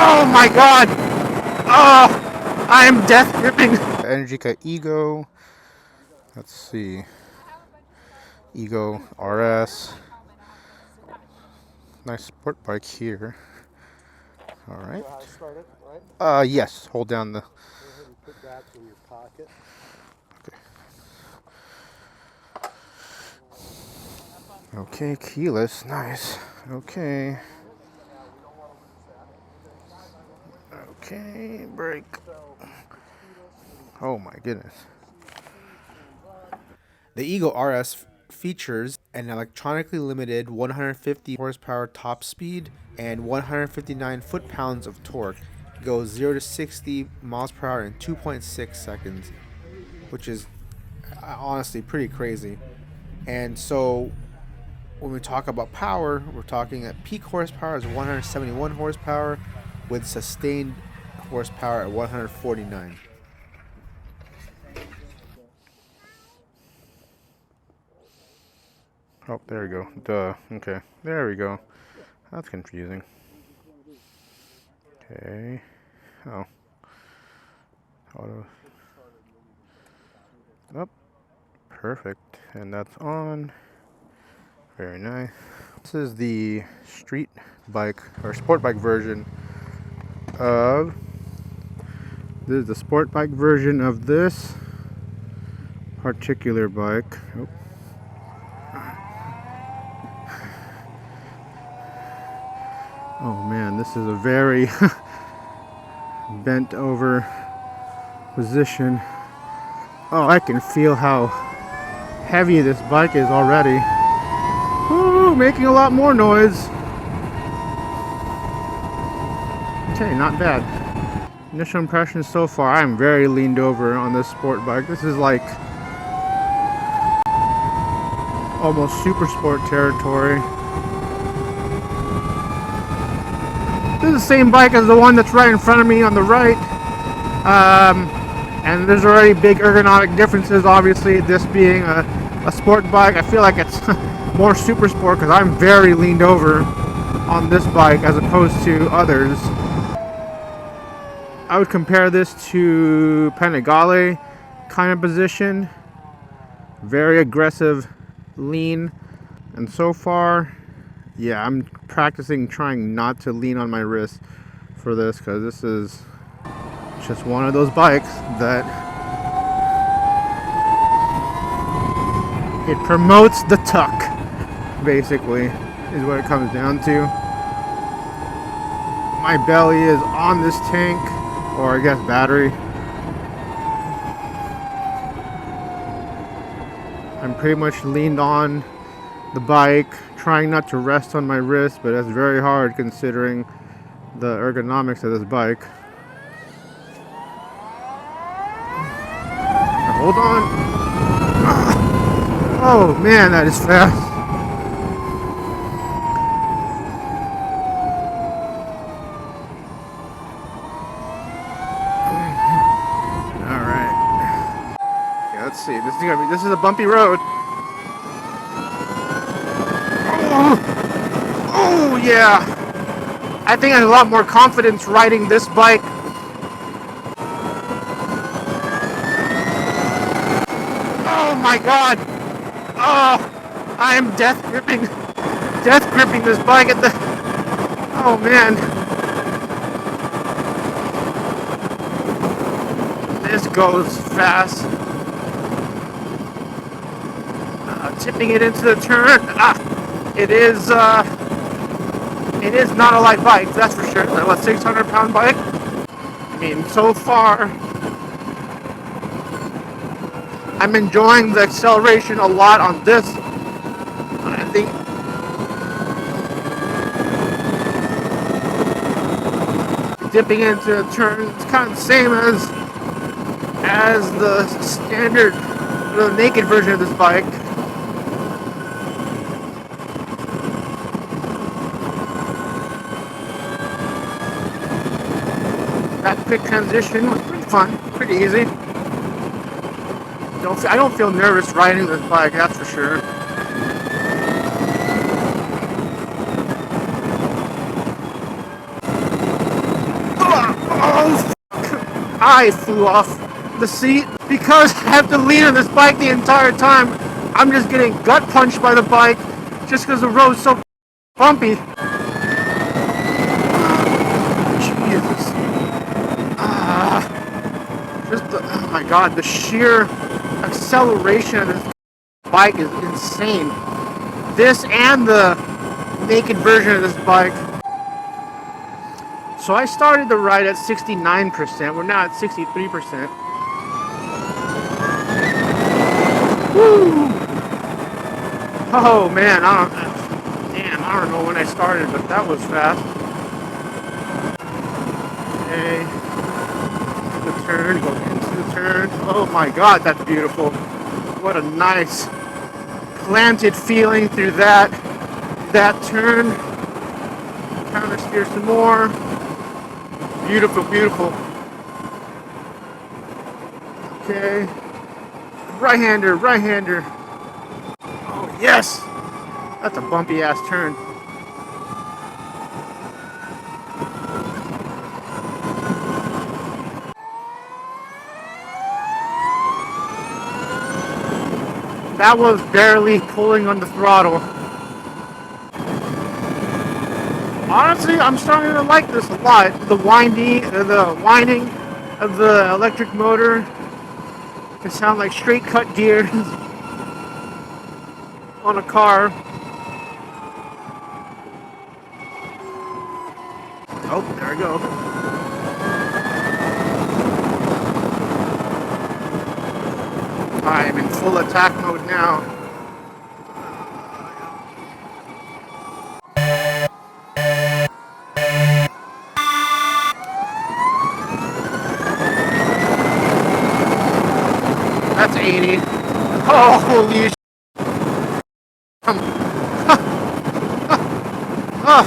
Oh my god! Oh, I am death gripping. Energica EGO. Let's see. EGO RS. Nice sport bike here. All right. You know how to start it, right? Yes. Hold down the. Go ahead and put that in your pocket. Okay, keyless. Nice. Okay. Okay, brake. Oh my goodness. The EGO RS features an electronically limited 150 horsepower top speed and 159 foot-pounds of torque. It goes 0 to 60 miles per hour in 2.6 seconds, which is honestly pretty crazy. And so when we talk about power, we're talking at peak horsepower is 171 horsepower with sustained horsepower at 149. Oh, there we go. Duh. Okay. There we go. That's confusing. Okay. Oh. Auto. Oh. Perfect. And that's on. Very nice. This is the street bike or sport bike version of. This is the sport bike version of this particular bike. Oh. Oh man, this is a very bent over position. Oh, I can feel how heavy this bike is already. Ooh, making a lot more noise. Okay, not bad. Initial impressions so far, I'm very leaned over on this sport bike. This is like almost super sport territory. This is the same bike as the one that's right in front of me on the right. And there's already big ergonomic differences, obviously, this being a sport bike. I feel like it's more super sport because I'm very leaned over on this bike as opposed to others. I would compare this to Panigale kind of position. Very aggressive, lean. And so far, yeah, I'm practicing trying not to lean on my wrist for this because this is just one of those bikes that it promotes the tuck, basically, is what it comes down to. My belly is on this tank, or I guess battery. I'm pretty much leaned on the bike, trying not to rest on my wrist, but that's very hard considering the ergonomics of this bike. Now, hold on. Oh man, that is fast. All right. Okay, let's see. This is a bumpy road. Oh yeah. I think I have a lot more confidence riding this bike. Oh my god. Oh, I am death gripping this bike at the. Oh man. This goes fast. Tipping it into the turn. It is not a light bike, that's for sure. It's a 600-pound bike. I mean, so far, I'm enjoying the acceleration a lot on this. I think dipping into a turn, it's kind of the same as the standard, the naked version of this bike. That quick transition was pretty fun, pretty easy. I don't feel nervous riding this bike, that's for sure. eye flew off the seat because I have to lean on this bike the entire time. I'm just getting gut punched by the bike just because the road's so bumpy. Jesus. Oh my god, the sheer acceleration of this bike is insane. This and the naked version of this bike. So I started the ride at 69%. We're now at 63%. Woo! Oh man, I don't know when I started, but that was fast. Okay, the turn, go into the turn. Oh my god, that's beautiful. What a nice planted feeling through that turn. Counter steer some more. Beautiful, beautiful. Okay. Right-hander, right-hander. Oh, yes! That's a bumpy-ass turn. That was barely pulling on the throttle. Honestly, I'm starting to like this a lot. The whining of the electric motor can sound like straight cut gears on a car. Oh, there we go. I am in full attack mode now. That's 80. Oh, holy sh**. Oh,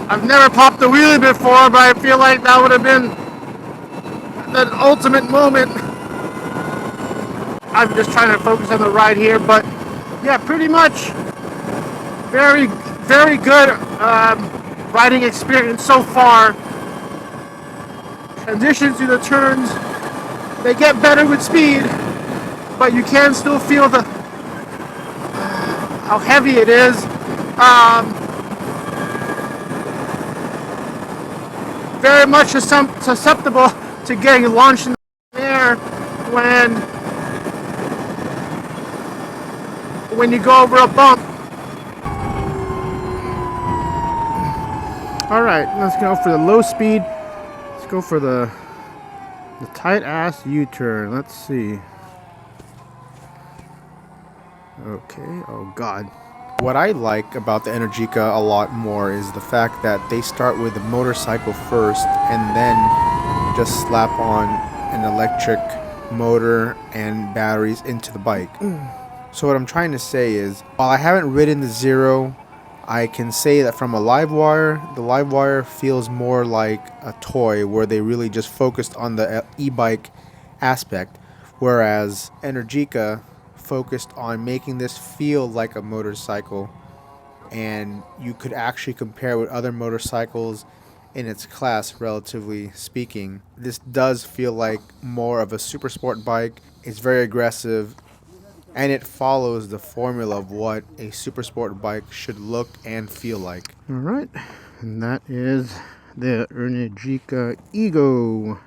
I've never popped a wheelie before, but I feel like that would have been the ultimate moment. I'm just trying to focus on the ride here, but yeah, pretty much very, very good riding experience so far. Transitions through the turns, they get better with speed, but you can still feel how heavy it is. Very much susceptible to getting launched in the air when you go over a bump. All right, let's go for the low speed. Let's go for the tight ass U-turn. Let's see. Okay. Oh God. What I like about the Energica a lot more is the fact that they start with the motorcycle first and then just slap on an electric motor and batteries into the bike. So what I'm trying to say is, while I haven't ridden the Zero, I can say that from a LiveWire, the LiveWire feels more like a toy where they really just focused on the e-bike aspect, whereas Energica focused on making this feel like a motorcycle, and you could actually compare with other motorcycles in its class, relatively speaking. This does feel like more of a super sport bike. It's very aggressive, and it follows the formula of what a super sport bike should look and feel like. All right, and that is the Energica EGO